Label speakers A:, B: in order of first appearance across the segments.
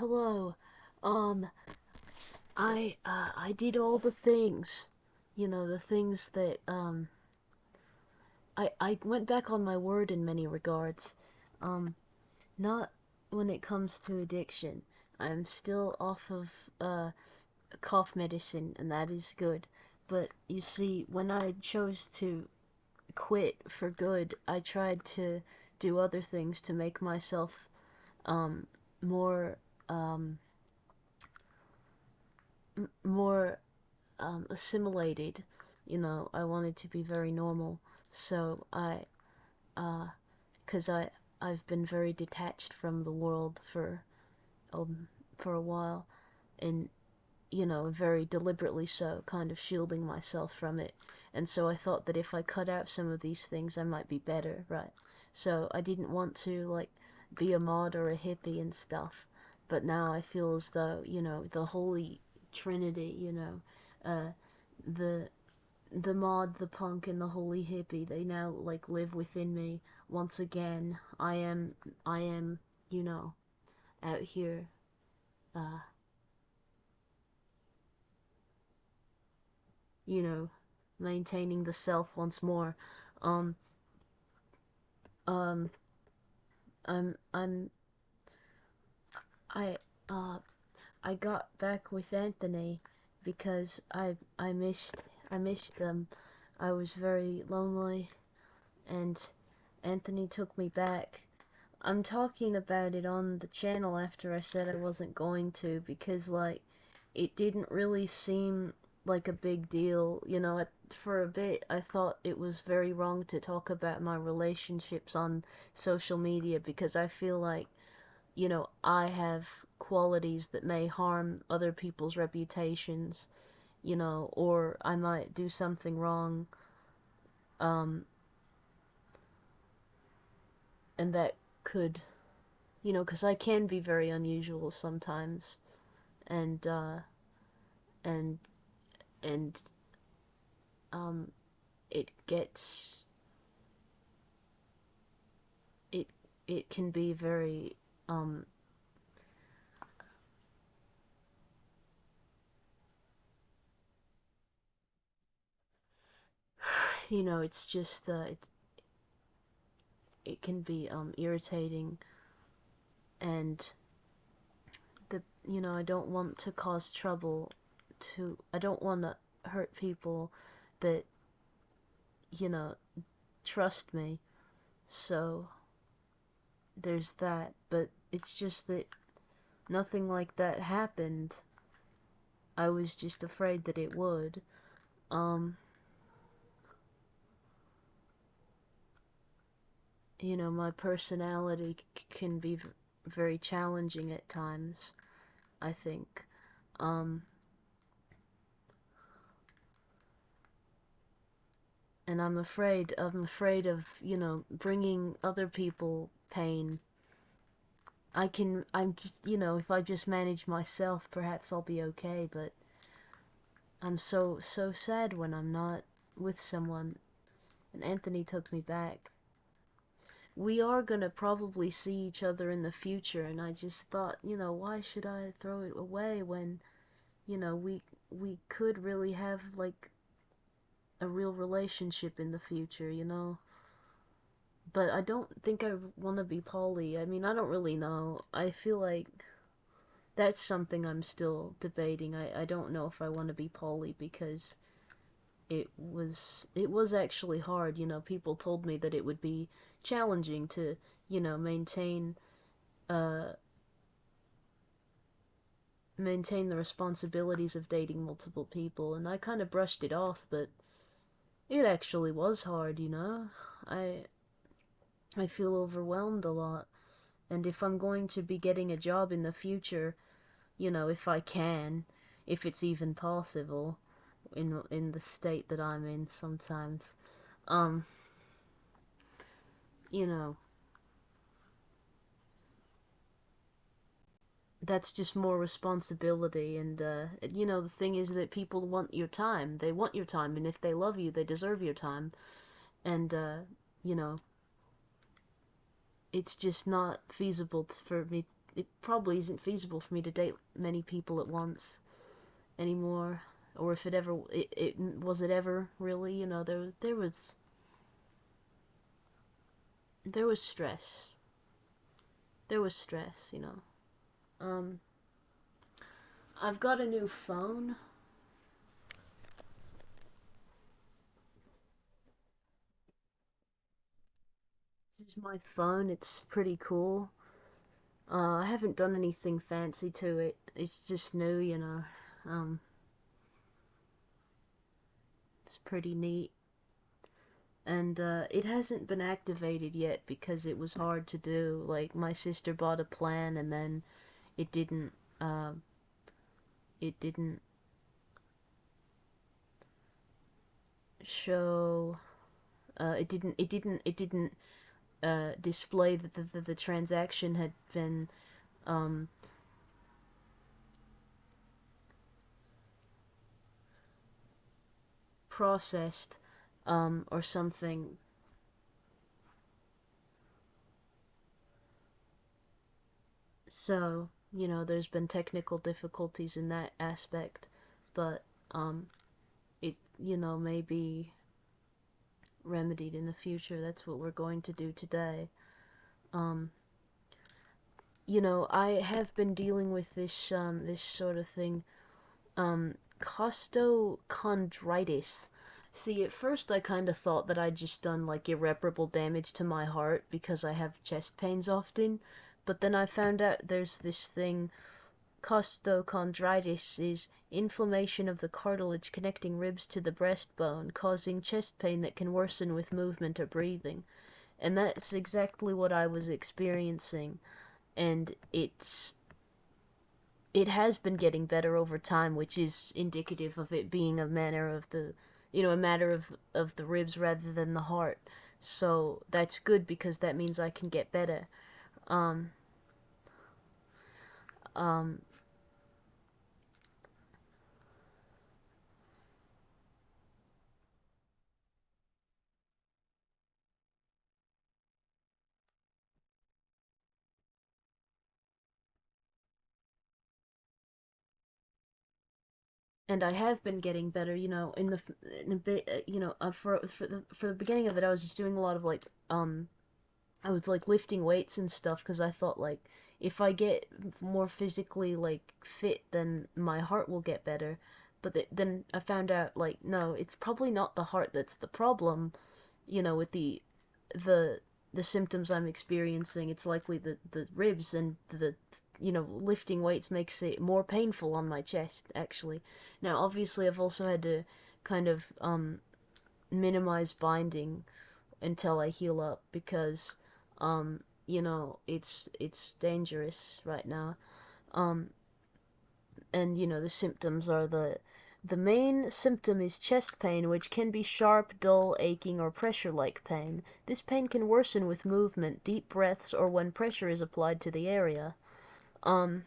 A: Hello. Um, I did all the things. The things that I went back on my word in many regards. Um, Not when it comes to addiction. I'm still off of cough medicine and that is good. But you see, when I chose to quit for good, I tried to do other things to make myself um more um more assimilated. I wanted to be very normal. So uh, cause I've been very detached from the world um, for a while, and very deliberately so, kind of shielding myself from it. And so I thought that if I cut out some of these things, I might be better, right? So I didn't want to like be a mod or a hippie and stuff. But now I feel as though the holy trinity, uh, the the mod, the punk, and the holy hippie, they now like live within me once again. I am, you know, out here, uh, you know, maintaining the self once more. Um, um, I'm, I, uh, I got back with Anthony because I missed them. I was very lonely, and Anthony took me back. I'm talking about it on the channel after I said I wasn't going to because, like, it didn't really seem like a big deal. For a bit, I thought it was very wrong to talk about my relationships on social media because I feel like, I have qualities that may harm other people's reputations, or I might do something wrong, um, and that could, because I can be very unusual sometimes, and and and um it gets it it can be very um it's just it can be irritating, and I don't want to cause trouble. I don't want to hurt people that you know trust me. So there's that, but it's just that nothing like that happened. I was just afraid that it would. Um, my personality can be very challenging at times, I think. Um, and I'm afraid of, bringing other people pain. I'm just, if I just manage myself, perhaps I'll be okay, but I'm so sad when I'm not with someone. And Anthony took me back. We are gonna probably see each other in the future, and I just thought, why should I throw it away when, we could really have like a real relationship in the future. But I don't think I want to be poly. I mean, I don't really know. I feel like that's something I'm still debating. I don't know if I want to be poly because it was actually hard. People told me that it would be challenging to, uh maintain the responsibilities of dating multiple people, and I kind of brushed it off, but it actually was hard. I I feel overwhelmed a lot, and if I'm going to be getting a job in the future, if I can, if it's even possible in the state that I'm in sometimes, um, you know, that's just more responsibility, and the thing is that people want your time. They want your time, and if they love you, they deserve your time. And you know, it's just not feasible for me it probably isn't feasible for me to date many people at once anymore. Or if it ever, it was it ever really, you know, there was stress. There was stress, you know. Um, I've got a new phone. This is my phone. It's pretty cool. I haven't done anything fancy to it. It's just new, you know. Um, it's pretty neat. And it hasn't been activated yet because it was hard to do. Like my sister bought a plan and then it didn't. Uh, it didn't show. It didn't display that the transaction had been um, processed or something. So, you know, there's been technical difficulties in that aspect, but um, it, you know, may be remedied in the future. That's what we're going to do today. Um, you know, I have been dealing with this sort of thing, costochondritis. See, at first I kind of thought that I'd just done like irreparable damage to my heart because I have chest pains often, but then I found out there's this thing. Costochondritis is inflammation of the cartilage connecting ribs to the breastbone, causing chest pain that can worsen with movement or breathing. And that's exactly what I was experiencing. And it has been getting better over time, which is indicative of it being a matter of the, you know, a matter of the ribs rather than the heart. So that's good because that means I can get better. Um, um, and I have been getting better. You know, in a bit, you know, for the beginning of it, I was just doing a lot of like I was like lifting weights and stuff because I thought like if I get more physically like fit, then my heart will get better. But then I found out like no, it's probably not the heart that's the problem. You know, with the the symptoms I'm experiencing, it's likely the ribs and the you know lifting weights makes it more painful on my chest actually. Now, obviously, I've also had to kind of minimize binding until I heal up because you know it's dangerous right now. Um, and you know the symptoms are the main symptom is chest pain, which can be sharp, dull, aching, or pressure-like pain. This pain can worsen with movement, deep breaths, or when pressure is applied to the area. Um,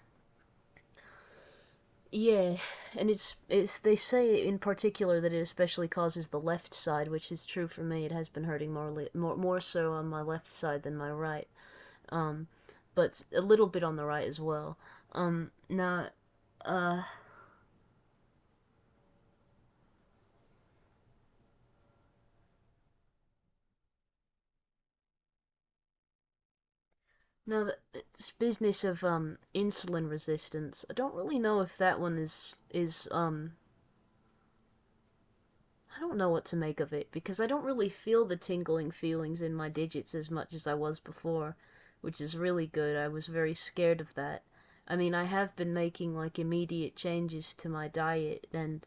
A: yeah, and it's they say in particular that it especially causes the left side, which is true for me. It has been hurting more so on my left side than my right. Um, but a little bit on the right as well. Now, uh, now this business of insulin resistance, I don't really know if that one is I don't know what to make of it because I don't really feel the tingling feelings in my digits as much as I was before, which is really good. I was very scared of that. I mean, I have been making like immediate changes to my diet and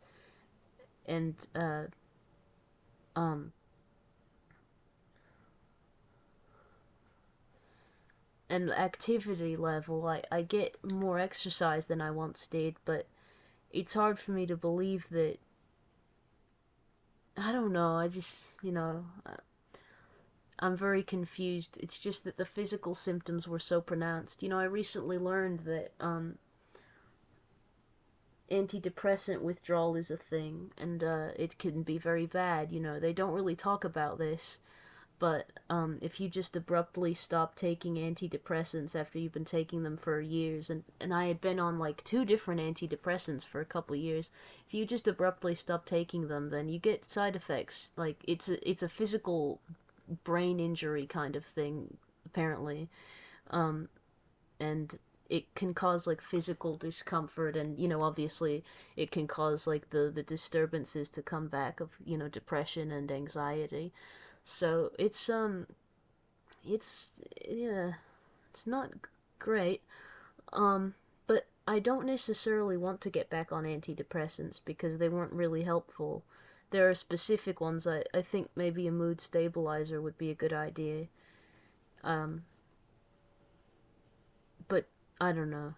A: um and activity level. I get more exercise than I once did, but it's hard for me to believe that I don't know. I just, you know, I'm very confused. It's just that the physical symptoms were so pronounced. You know, I recently learned that antidepressant withdrawal is a thing, and it can be very bad. You know, they don't really talk about this, But if you just abruptly stop taking antidepressants after you've been taking them for years, and I had been on like two different antidepressants for a couple years, if you just abruptly stop taking them, then you get side effects. Like it's a physical brain injury kind of thing, apparently, and it can cause like physical discomfort, and obviously it can cause like the disturbances to come back of depression and anxiety. So it's yeah, it's not great. But I don't necessarily want to get back on antidepressants because they weren't really helpful. There are specific ones. I think maybe a mood stabilizer would be a good idea. Um, but I don't know.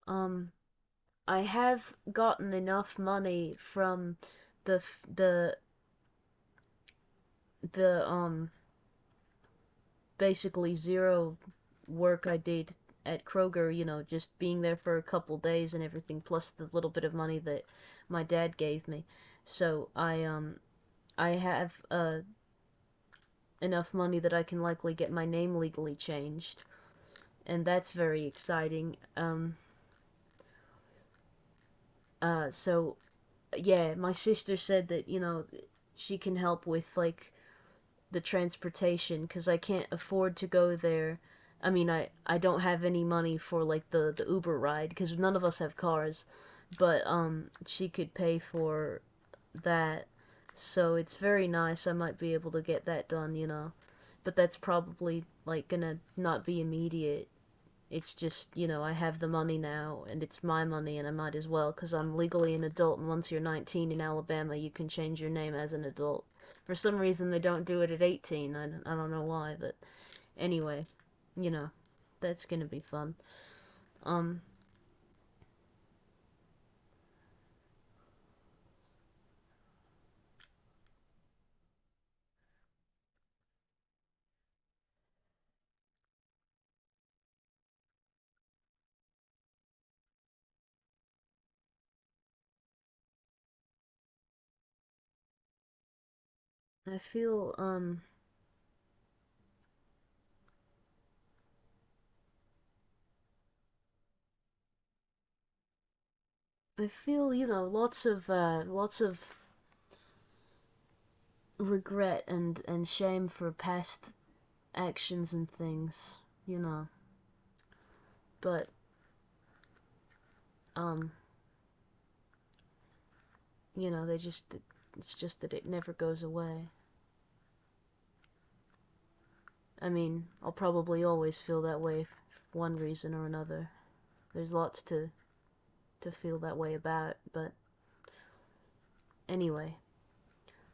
A: Um, I have gotten enough money from the the the basically zero work I did at Kroger, just being there for a couple days and everything, plus the little bit of money that my dad gave me. So I have enough money that I can likely get my name legally changed, and that's very exciting. So yeah, my sister said that she can help with like the transportation because I can't afford to go there. I mean, I don't have any money for like the Uber ride because none of us have cars, but she could pay for that. So it's very nice. I might be able to get that done. But that's probably like gonna not be immediate. It's just, I have the money now and it's my money and I might as well because I'm legally an adult, and once you're 19 in Alabama, you can change your name as an adult. For some reason, they don't do it at 18. I don't know why, but anyway, you know, that's gonna be fun. Um, I feel, lots of regret and shame for past actions and things, you know. But, um, they just, it's just that it never goes away. I mean, I'll probably always feel that way for one reason or another. There's lots to feel that way about, but anyway,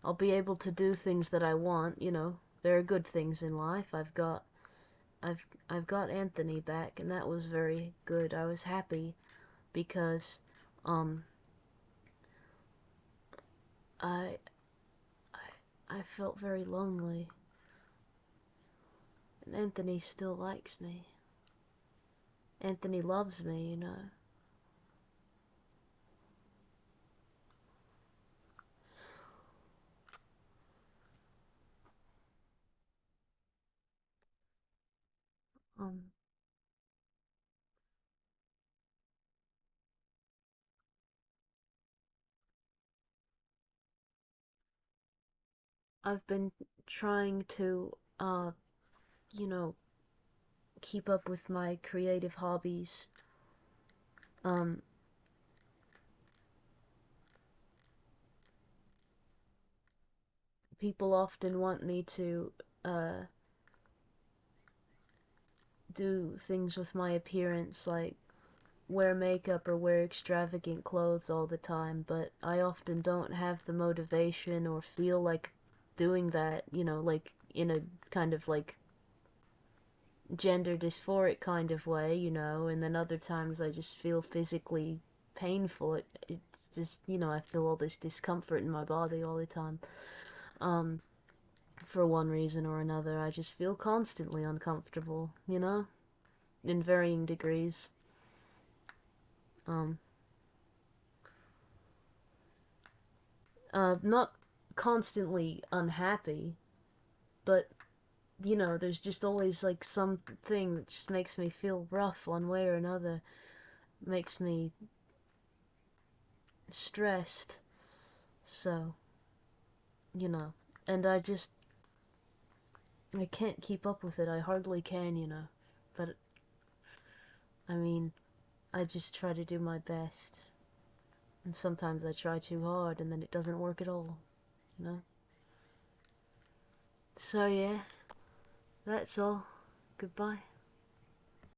A: I'll be able to do things that I want. There are good things in life. I've got Anthony back, and that was very good. I was happy because um I I felt very lonely, and Anthony still likes me. Anthony loves me. Um I've been trying to you know keep up with my creative hobbies. Um People often want me to uh do things with my appearance, like wear makeup or wear extravagant clothes all the time, but I often don't have the motivation or feel like doing that, like in a kind of like gender dysphoric kind of way, and then other times I just feel physically painful. It's just, I feel all this discomfort in my body all the time. Um, for one reason or another, I just feel constantly uncomfortable, you know? In varying degrees. Um, not constantly unhappy, but, you know, there's just always, like, something that just makes me feel rough one way or another. Makes me stressed. So, you know. And I can't keep up with it. I hardly can, you know. But, I mean, I just try to do my best. And sometimes I try too hard and then it doesn't work at all, you know? So, yeah, that's all. Goodbye.